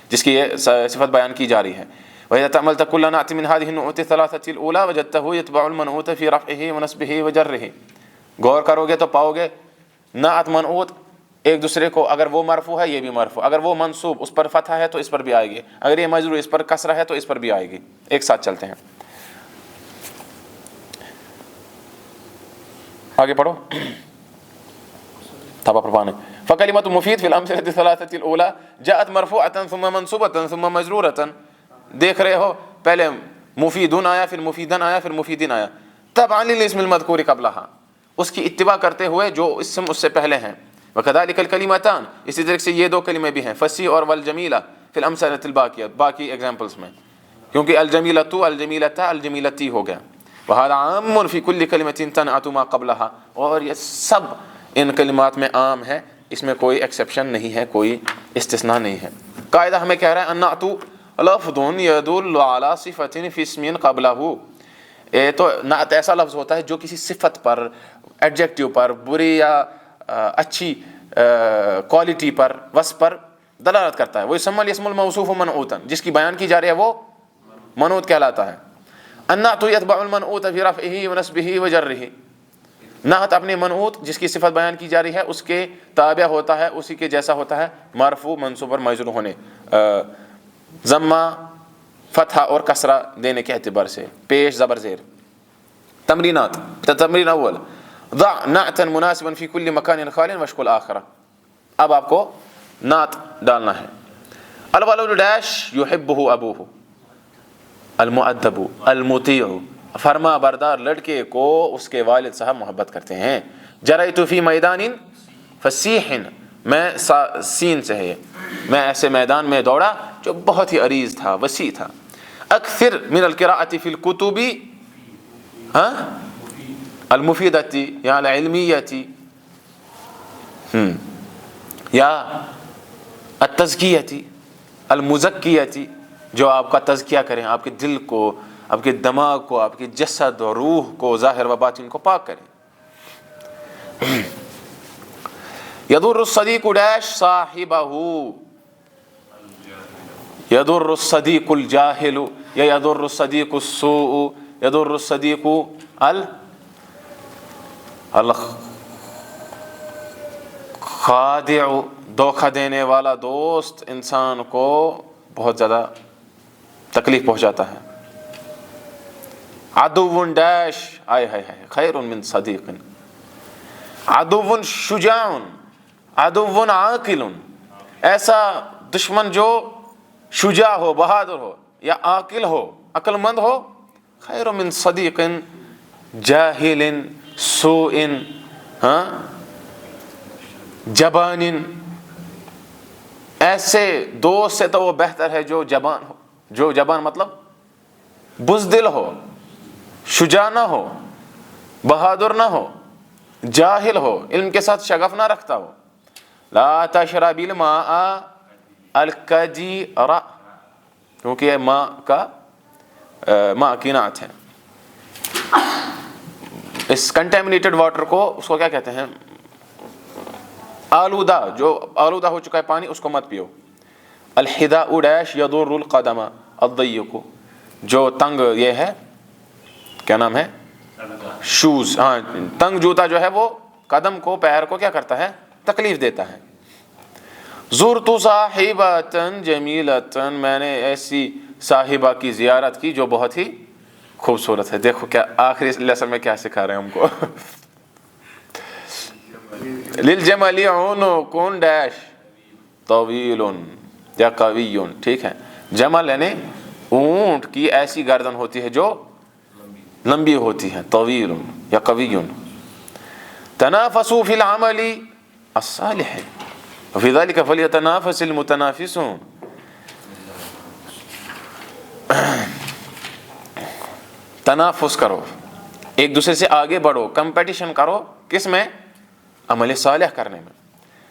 جس کی یہ صفت بیان کی جا رہی ہے. وإذا تأملت كل نعت من هذه النعوت الثلاثة الأولى وجدته يتبع المنعوت في رفعه ونصبه وجره. غور کرو گے تو پاؤ گے نعت منعوت ایک دوسرے کو، اگر وہ مرفوع ہے یہ بھی مرفوع، اگر وہ منصوب اس پر فتحہ ہے تو اس پر بھی آئے گی، اگر یہ مجرور اس پر کسرہ ہے تو اس پر بھی آئے گی. ایک ساتھ چلتے ہیں، آگے پڑھو. تھاپا پرپانے. فکلمۃ مفید فی الامثلۃ الثلاثۃ الاولى جاءت مرفوعۃ ثم منصوبۃ ثم مجرورۃ. دیکھ رہے ہو پہلے مفیدون آیا، پھر مفیدن آیا، پھر مفیدین آیا. تبعا للاسم المذکور قبلها، اس کی اتباع کرتے ہوئے جو اسم اس سے پہلے ہیں. وكذلك الكلمتان، اسی طرح سے یہ دو کلمے بھی ہیں، فصیح اور والجمیلہ فی الامثلۃ الباقیہ، باقی ایگزامپلس میں، کیونکہ الجمیلۃ الجمیلۃ الجمیلتی ہو گیا. وهذا عام في كل كلمة تنعت ما قبلها، اور یہ سب ان کلمات میں عام ہے، اس میں کوئی ایکسیپشن نہیں ہے، کوئی استثناء نہیں ہے. قاعدہ ہمیں کہہ رہا ہے النعت لفظ يدل على صفة في اسم قبله. تو نعت ایسا لفظ ہوتا ہے جو کسی صفت پر، ایڈجیکٹیو پر، بری یا اچھی کوالٹی پر، وصف پر دلالت کرتا ہے. وہ یسمى الاسم الموصوف منعوتا، جس کی بیان کی جا رہی ہے وہ منعوت کہلاتا ہے. النعت يتبع المنعوت في رفعه ونصبه وجره. نعت اپنے منعوت جس کی صفت بیان کی جا رہی ہے اس کے تابع ہوتا ہے، اسی کے جیسا ہوتا ہے، مرفوع، منصوب اور مجرور ہونے، ضمہ، فتحہ اور کسرہ دینے کے اعتبار سے، پیش زبر زیر. تمرینات. تمرین اول، ضع نعتا مناسبا في كل مكان خال واشكل آخرہ. اب آپ کو نعت ڈالنا ہے. الولد ڈیش يحبه ابوه، المؤدب المطیع، فرما بردار لڑکے کو اس کے والد صاحب محبت کرتے ہیں. جریت فی میدان فسیح، میں سین سے ہے، میں ایسے میدان میں دوڑا جو بہت ہی عریض تھا، وسیع تھا. اکثر من القراءة فی الکتب المفیدۃ یا العلمیۃ یا التزکیۃ المزکیۃ، جو آپ کا تزکیہ کریں، آپ کے دل کو، آپ کے دماغ کو، آپ کے جسد اور روح کو، ظاہر و باطن کو پاک کریں. یضر الصدیق ڈیش صاحبہ، یضر الصدیق الجاہل یا یضر الصدیق السوء، یضر الصدیق الخادع، دھوکہ دینے والا دوست انسان کو بہت زیادہ تکلیف پہنچاتا ہے. عدو ڈیش، آئے ہائے ہائے، خیر من صدیق. عدو شجاع، عدو عاقل، ایسا دشمن جو شجاع ہو، بہادر ہو یا عاقل ہو، عقل مند ہو. خیر من صدیق جاہل سوء جبان، ایسے دوست سے تو وہ بہتر ہے جو جبان ہو. جو جبان مطلب بزدل ہو، شجاع نہ ہو، بہادر نہ ہو، جاہل ہو، علم کے ساتھ شغف نہ رکھتا ہو. لا تشرب الماء الکدیر، کیونکہ یہ ماء کی نعت ہے. اس کنٹیمنیٹڈ واٹر کو، اس کو کیا کہتے ہیں؟ آلودہ، جو آلودہ ہو چکا ہے پانی، اس کو مت پیو. الحذاء ڈیش یضر القدم الضیق، جو تنگ، یہ ہے کیا نام ہے؟ شوز. ہاں، تنگ جوتا جو ہے وہ قدم کو، پیر کو کیا کرتا ہے؟ تکلیف دیتا ہے. زرت صاحبۃ جمیلۃ، میں نے ایسی صاحبہ کی زیارت کی جو بہت ہی خوبصورت ہے. دیکھو کیا آخری لیسن میں کیا سکھا رہے ہیں ہم کو. للجمل عنق ڈیش طویل یا قوی، ٹھیک ہے. جمل یعنی اونٹ کی ایسی گردن ہوتی ہے جو لمبی ہوتی ہے، طویل یا قوی. تنافسوا فی العمل الصالح وفی ذلک فلیتنافس المتنافسون. تنافس کرو، ایک دوسرے سے آگے بڑھو، کمپٹیشن کرو، کس میں؟ عمل صالح کرنے میں.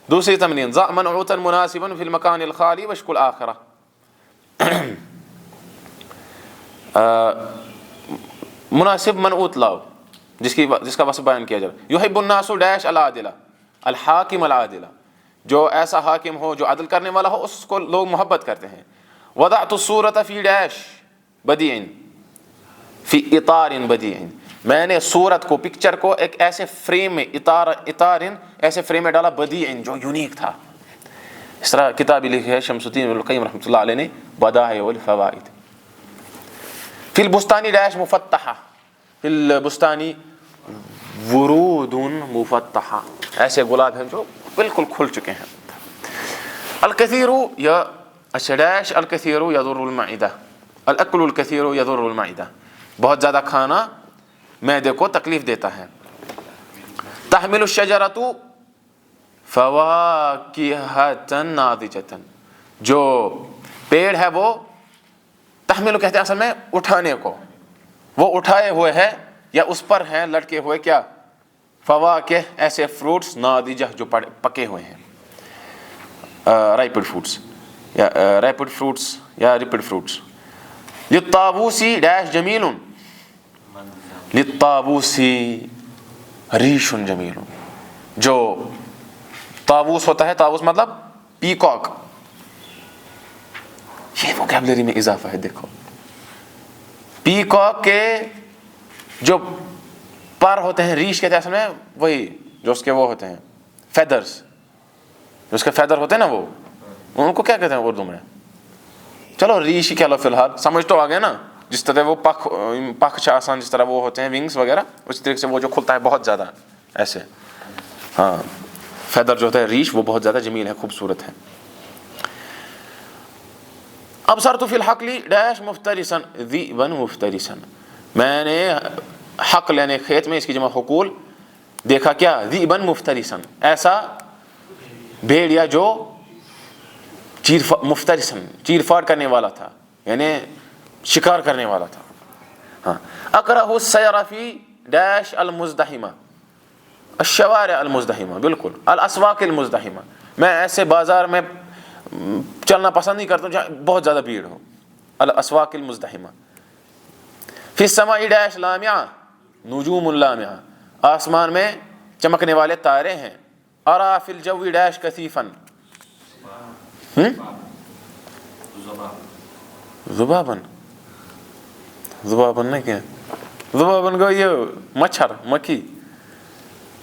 دوسری تمرین، ضع منعوتا مناسبا فی المکان الخالی واشکل آخرہ. مناسب منعوت لاؤ جس کا وصف بیان کیا جائے. یحب الناس ڈیش العادلہ الحاکم العادلہ، جو ایسا حاکم ہو جو عدل کرنے والا ہو اس کو لوگ محبت کرتے ہیں. وضعت الصورۃ فی ڈیش بدیع فی اطار بدیع، میں نے صورت کو پکچر کو ایک ایسے فریم میں اطار ایسے فریم میں ڈالا بدیع جو یونیک تھا. اس طرح کتاب لکھی ہے شمس الدین ابن القیم رحمۃ اللہ علیہ نے بدائع والفوائد. فی البستانی ڈیش مفتحہ فی البستانی ورود مفتحہ، ایسے گلاب ہیں جو بالکل کھل چکے ہیں. الکثیر یا ڈیش الکثیر یضر المعدہ الاکل الکثیر یضر المعدہ، بہت زیادہ کھانا معدے کو تکلیف دیتا ہے. تحمل الشجرۃ فواکہۃ ناضجۃ، جو پیڑ ہے وہ تحمل کہتے ہیں اصل میں اٹھانے کو، وہ اٹھائے ہوئے ہے یا اس پر ہیں لٹکے ہوئے کیا فواکہ ایسے فروٹس ناضجہ جو پکے ہوئے ہیں، رائپڈ فروٹس یا ریپڈ فروٹس یا ریپڈ فروٹس. للطاووسی ڈیش جمیل للطاووسی ریش جمیل، جو طاووس ہوتا ہے، طاووس مطلب پیکاک، یہ ووکیبلری میں اضافہ ہے. دیکھو پیکاک کے جو پر ہوتے ہیں، ریش کہتے ہیں اصل میں وہی جو اس کے وہ ہوتے ہیں فیدرز، جو اس کے فیدر ہوتے ہیں نا، وہ ان کو کیا کہتے ہیں اردو میں؟ چلو ریش ہی کہہ لو فی الحال، سمجھ تو آ گیا نا. جس طرح وہ پخ آسان جس طرح وہ ہوتے ہیں ونگز وغیرہ، اس طریقے سے وہ جو کھلتا ہے بہت زیادہ ایسے، ہاں فیدر جو ہوتا ہے ریش وہ بہت زیادہ جمیل ہے، خوبصورت ہے. ابصرت فی الحقل ڈیش مفترسا ذئبا مفترسا، میں نے حقل یعنی کھیت میں، اس کی جمع حقول، دیکھا کیا ذئبا مفترسا، ایسا بھیڑیا جو مفترسا چیر فاڑ کرنے والا تھا، یعنی شکار کرنے والا تھا. ہاں اکرہ السیر فی ڈیش المزدحمہ الشوارع المزدحمہ، بالکل الاسواق المزدحمہ، میں ایسے بازار میں چلنا پسند نہیں کرتا ہوں جہاں بہت زیادہ بھیڑ ہو. الاسواق المزدحمہ. فی السماء ڈیش لامعہ نجوم اللامعہ، آسمان میں چمکنے والے تارے ہیں. ارا فی الجو ڈیش کثیفا ذبابن، ذبابن نہیں کیا، ذبابن کو یہ مچھر مکھی.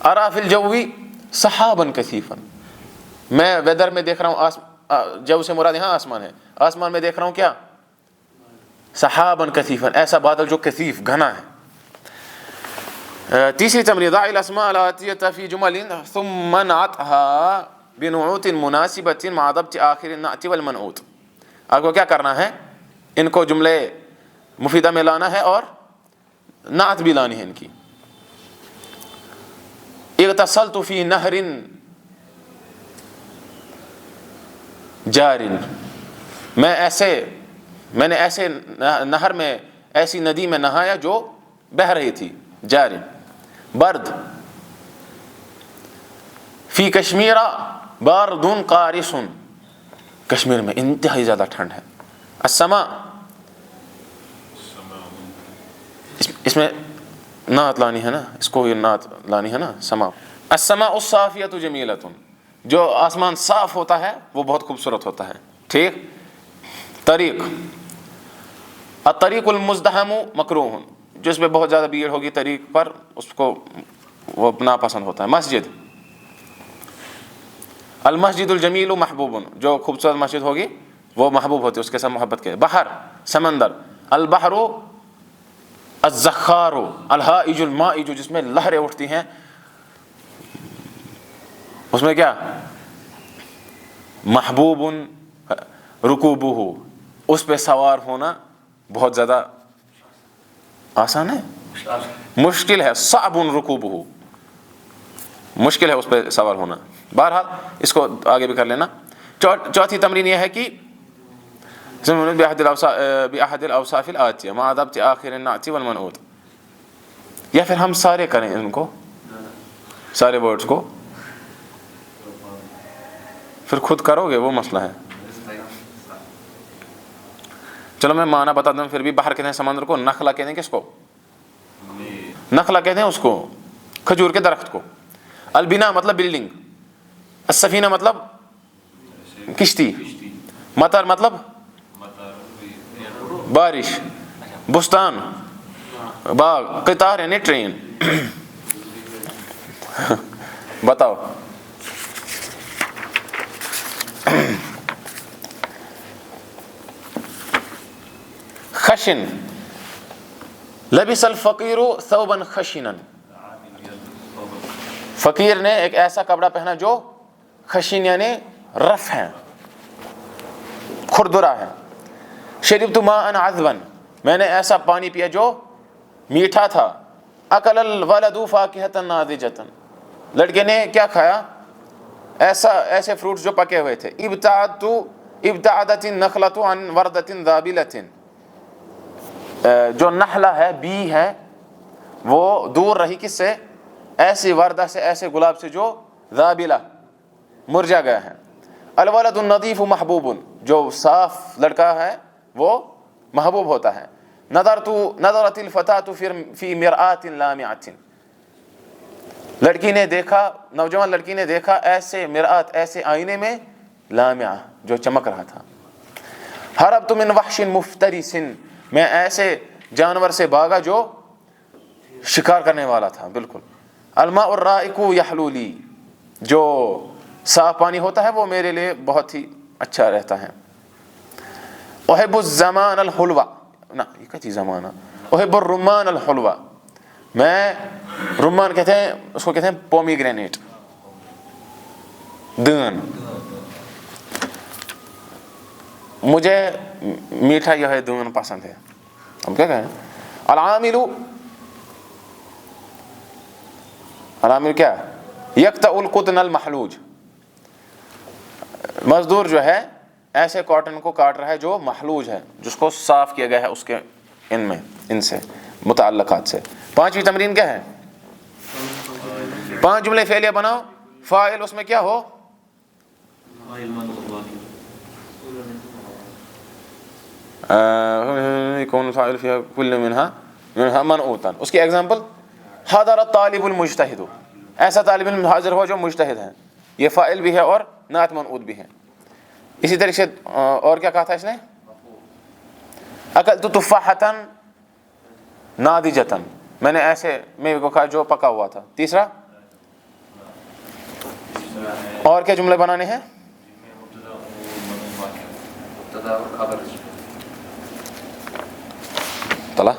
ارا فی الجو سحابا کثیفا، میں ویدر میں دیکھ رہا ہوں، جو سے مراد یہاں آسمان ہے، آسمان میں دیکھ رہا ہوں کیا سحابا کثیفا، ایسا بادل جو کثیف گھنا ہے. تیسری تمرین ضع الاسماء الآتیۃ فی جمل ثم انعطها بنعوت مناسبۃ مع ضبط آخر النعت والمنعوت. آپ کو کیا کرنا ہے، ان کو جملے مفیدہ میں لانا ہے اور نعت بھی لانی ہے ان کی. اغتسلت فی نہر جار، میں نے ایسے نہر میں، ایسی ندی میں نہایا جو بہہ رہی تھی، جار. برد فی کشمیر بارد قارس، کشمیر میں انتہائی زیادہ ٹھنڈ ہے. السماء، اس میں نعت لانی ہے نا، اس کو یہ نعت لانی ہے نا. سما السماء الصافیۃ جمیلۃ، جو آسمان صاف ہوتا ہے وہ بہت خوبصورت ہوتا ہے. ٹھیک. طریق الطریق المزدحم مکروہ، جس میں بہت زیادہ بھیڑ ہوگی طریق پر اس کو وہ ناپسند ہوتا ہے. مسجد المسجد الجمیل محبوب، جو خوبصورت مسجد ہوگی وہ محبوب ہوتی ہے، اس کے ساتھ محبت کے. بحر سمندر البحر الزخار الہائج المائج، جس میں لہریں اٹھتی ہیں، اس میں کیا محبوب رکوبہ، اس پہ سوار ہونا بہت زیادہ آسان ہے، مشکل ہے. صعب رکوبہ، مشکل ہے اس پہ سوار ہونا. بہرحال اس کو آگے بھی کر لینا. چوتھی تمرین یہ ہے کہ بأحد الأوصاف الآتیہ مع ضبط آخر النعت والمنعوت، یا پھر ہم سارے کریں ان کو، سارے ورڈز کو، پھر خود کرو گے وہ مسئلہ ہے. چلو میں معنی بتا دوں پھر بھی. بحر کہتے ہیں سمندر کو, نخلا کہتے ہیں کس کو؟ نخلا کہتے ہیں اس کو کھجور کے درخت کو. البنا مطلب بلڈنگ, السفینہ مطلب کشتی, مطر مطلب بارش, بستان باغ, قطار یعنی ٹرین. بتاؤ خشن, لبس الفقیر ثوبا خشنا, فقیر نے ایک ایسا کپڑا پہنا جو خشن یعنی رف ہے, کھردرا ہے. شربت ماء عذبا, میں نے ایسا پانی پیا جو میٹھا تھا. اکل الولد فاکہۃ ناضجۃ, لڑکے نے کیا کھایا؟ ایسے فروٹس جو پکے ہوئے تھے. ابتعدت النخلۃ عن وردۃ ذابلۃ, جو نخلہ ہے, بی ہے, وہ دور رہی کس سے؟ ایسی وردہ سے, ایسے گلاب سے جو ذابلہ مرجا گیا ہے. الولد النظیف محبوب, جو صاف لڑکا ہے وہ محبوب ہوتا ہے. نظرت الفتاة فی مرآۃ لامعۃ, لڑکی نے دیکھا, نوجوان لڑکی نے دیکھا ایسے مرآت, ایسے آئینے میں, لامعہ جو چمک رہا تھا. ہربت من وحش مفترس, میں ایسے جانور سے بھاگا جو شکار کرنے والا تھا. بالکل. الماء الرائق یحلو لی, جو صاف پانی ہوتا ہے وہ میرے لیے بہت ہی اچھا رہتا ہے. احب الزمان الحلوہ, نا یہ کیا چیز زمانہ. احب الرمان الحلوہ, میں رمان کہتے ہیں اس کو, کہتے ہیں پومی گرینیٹ, دن. مجھے میٹھا یہ ہے دن پسند ہے. ہم کیا کہیں؟ العامل کیا؟ یقطع القطن المحلوج, مزدور جو ہے ایسے کاٹن کو کاٹ رہا ہے جو محلوج ہے, جس کو صاف کیا گیا ہے اس کے ان سے متعلقات سے. 5ویں تمرین کیا ہے؟ 5 جملے فعلیہ بناؤ. فاعل اس میں کیا ہو؟ يكون الفاعل فيها كل منها منعوتا. اس کی ایگزامپل, حضر الطالب المجتہد, ایسا طالب علم حاضر ہوا جو مجتہد ہے. یہ فاعل بھی ہے اور نعت منعوت بھی ہے. اسی طریقے سے اور کیا کہا تھا اس نے؟ اکلت تفاحۃ ناضجۃ, میں نے ایسے میوے کو کھایا جو پکا ہوا تھا. تیسرا, اور کیا جملے بنانے ہیں؟ طلع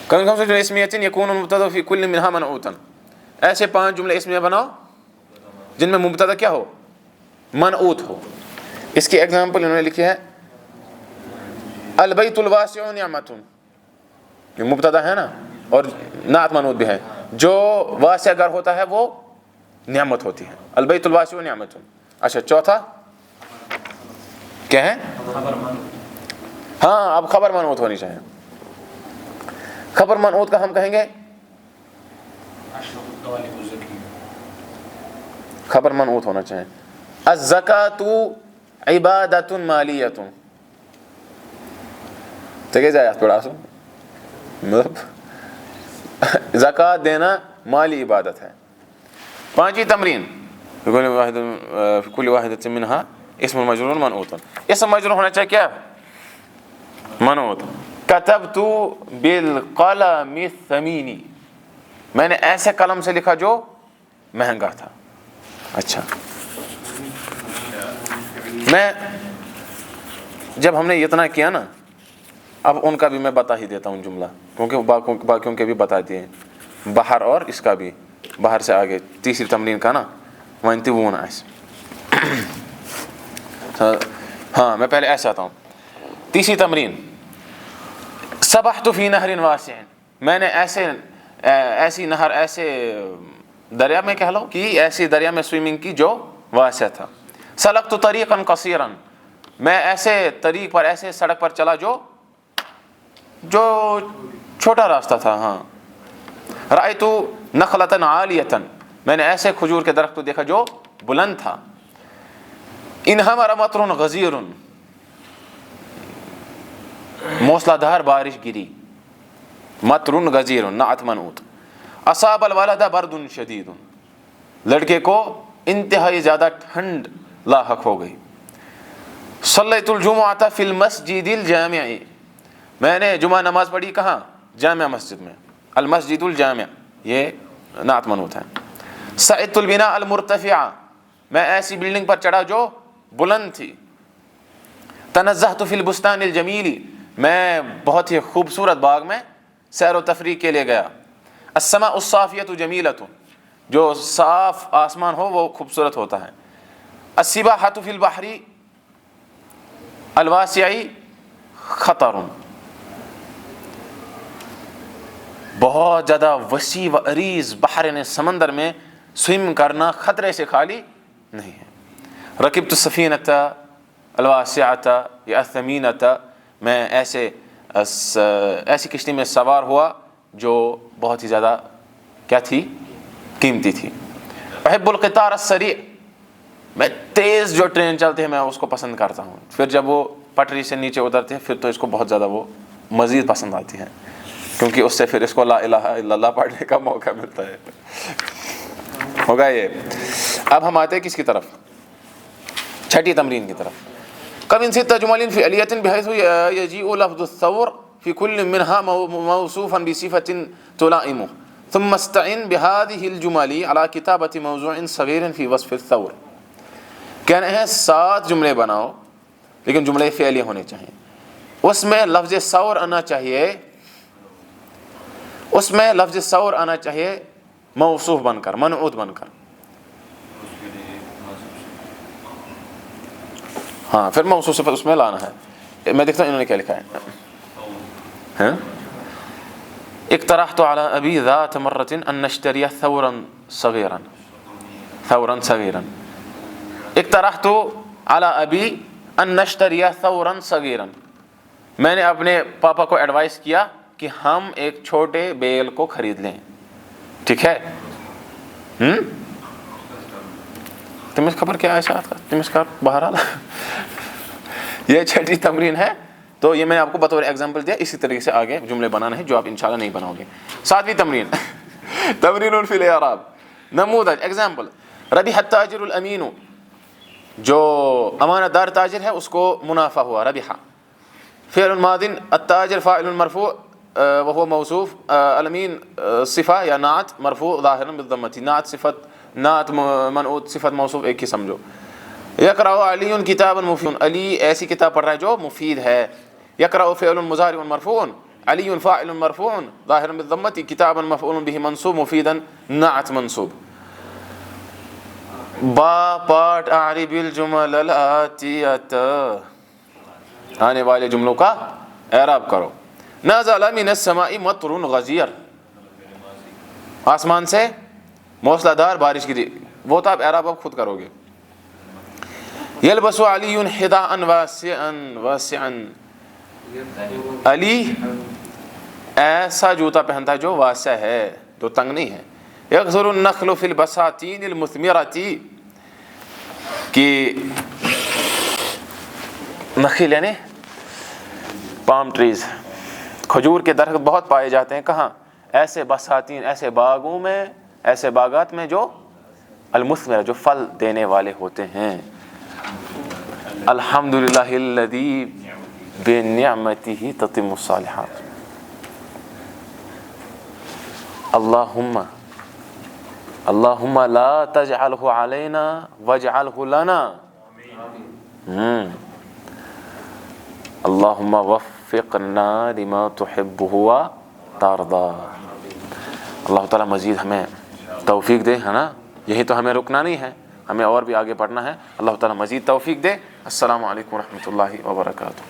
کم سے جو اسمیت یکون المبتدا فی کل منها منعوتا. ایسے 5 جملے اسمیہ بناؤ جن میں مبتدا کیا ہو؟ منعوت ہو. اس کی ایگزامپل انہوں نے لکھی ہے, البیت الواسع نعمت, یہ مبتدا ہے نا اور نعت منعوت بھی ہے. جو واسع گھر ہوتا ہے وہ نعمت ہوتی ہے. البیت الواسع نعمت. اچھا چوتھا کیا ہے؟ ہاں اب خبر منعوت ہونی چاہیے. خبر منعوت کا ہم کہیں گے, خبر منعوت ہونا چاہیے. الزکاۃ عبادۃ مالیۃ, تگے جائے تھوڑا سا, مطلب زکوٰۃ دینا مالی عبادت ہے. 5ویں تمرین, کل واحدۃ منہا اسم مجرور منعوت. اسم مجرور ہونا چاہیے کیا؟ منعوت. کتبت بالقلم الثمین, میں نے ایسے قلم سے لکھا جو مہنگا تھا. اچھا, میں جب ہم نے اتنا کیا نا, اب ان کا بھی میں بتا ہی دیتا ہوں جملہ, کیونکہ باقیوں کے بھی بتا دیے, باہر اور اس کا بھی, باہر سے آگے تیسری تمرین کا نا وانتبون ایس. ہاں میں پہلے ایسے آتا ہوں. تیسری تمرین, سبحت فی نہر واسع, میں نے ایسی نہر, ایسے دریا میں کہہ لو کہ ایسی دریا میں سوئمنگ کی جو واسع تھا. سلکت طریقا قصیرا, میں ایسے طریق پر, ایسے سڑک پر چلا جو چھوٹا راستہ تھا. ہاں. رأیت نخلۃ عالیۃ, میں نے ایسے کھجور کے درخت کو دیکھا جو بلند تھا. انہمر مطر غزیر, موسلا دھار بارش گری. مطر غزیر نعت منعوت. اصاب الولد برد شدید، لڑکے کو انتہائی زیادہ ٹھنڈ لاحق ہو گئی. صلیت الجمعۃ فی المسجد الجامع، میں نے جمعہ نماز پڑھی کہاں؟ جامع مسجد میں. المسجد الجامع یہ نعت منعوت ہے. صعدت البناء المرتفع، میں ایسی بلڈنگ پر چڑھا جو بلند تھی. تنزہت فی البستان الجمیل، میں بہت ہی خوبصورت باغ میں سیر و تفریح کے لیے گیا. السماء الصافیۃ جمیلۃ، جو صاف آسمان ہو وہ خوبصورت ہوتا ہے. السباحۃ فی البحر الواسع خطر، بہت زیادہ وسیع و عریض بحر یعنی سمندر میں سوئم کرنا خطرے سے خالی نہیں ہے. رکبت السفینۃ الواسعۃ یا الثمینۃ، میں ایسی کشتی میں سوار ہوا جو بہت ہی زیادہ کیا تھی؟ قیمتی تھی. احب القطار السریع، میں تیز جو ٹرین چلتے ہیں میں اس کو پسند کرتا ہوں. پھر جب وہ پٹری سے نیچے اترتے ہیں پھر تو اس کو بہت زیادہ وہ مزید پسند آتی ہیں، کیونکہ اس سے پھر اس کو لا الہ الا اللہ پڑھنے کا موقع ملتا ہے. ہوگا یہ. اب ہم آتے ہیں کس کی طرف؟ چھٹی تمرین کی طرف. کم ان ست جمل فی علیۃ بحیث یجیء لفظ الثور فی کل منها موصوفا بصفۃ تلائمه ثم استعن بهذه الجمل على كتابة موضوع صغير في وصف الثور. کہنا ہے 7 جملے بناؤ لیکن جملے فعلی ہونے چاہیے. اس میں لفظ ثور آنا چاہیے، اس میں لفظ ثور آنا چاہیے موصوف بن کر، منعوت بن کر. ہاں پھر موصوف صفت اس میں لانا ہے. میں دیکھتا ہوں انہوں نے کیا لکھا ہے. اقترحت على ابی ذات مرة ان نشتری ثورا صغيرا. اقترحت على ابی ان نشتری ثورا صغيرا، میں نے اپنے پاپا کو ایڈوائز کیا کہ ہم ایک چھوٹے بیل کو خرید لیں. ٹھیک ہے. تمہیں خبر کیا ہے ساتھ کا تمہیں کا بہرحال یہ چھٹی تمرین ہے. تو یہ میں نے آپ کو بطور ایگزامپل دیا، اسی طریقے سے آگے جملے بنانے ہیں جو آپ انشاءاللہ نہیں بناؤ گے. 7ویں تمرین تمرین فی الاعراب. نموذج ایگزامپل. ربح التاجر الامین، جو امانت دار تاجر ہے اس کو منافع ہوا. ربح فعل ماض، التاجر فاعل مرفوع وهو موصوف، الامین صفہ یا نعت مرفوع ظاہرا بالضمۃ. نعت صفت، نعت منعوت صفت موصوف ایک ہی سمجھو. یقرأ علی کتابا مفید، علی ایسی کتاب پڑھ رہا ہے جو مفید ہے. یقرأ فعل مضارع مرفوع، علی فاعل مرفوع ظاہرا بالضمۃ، کتابا مفعول به منصوب، مفیدا نعت منصوب. با پارٹ اعرب الجمل الآتیۃ، آنے والے جملوں کا اعراب کرو. نزل من السماء مطر غزیر، آسمان سے موسلا دھار بارش گری. وہ تو آپ اعراب اب خود کرو گے. یلبس علی حذاء واسعا، علی ایسا جوتا پہنتا ہے جو واسع ہے، جو تنگ نہیں ہے. یغزر النخل فی البساتین المثمرۃ، کہ نخیل یعنی پام ٹریز، کھجور کے درخت بہت پائے جاتے ہیں. کہاں؟ ایسے بساتین، ایسے باغوں میں، ایسے باغات میں جو المثمرہ، جو پھل دینے والے ہوتے ہیں. الحمدللہ الذی بنعمتہ تتم الصالحات. اللہم لا تجعلہ علینا واجعلہ لنا. اللہم وفقنا لما تحب وترضى. اللہ تعالیٰ مزید ہمیں توفیق دے، ہے نا. یہی تو ہمیں رکنا نہیں ہے، ہمیں اور بھی آگے بڑھنا ہے. اللہ تعالیٰ مزید توفیق دے. السلام علیکم ورحمۃ اللہ وبرکاتہ.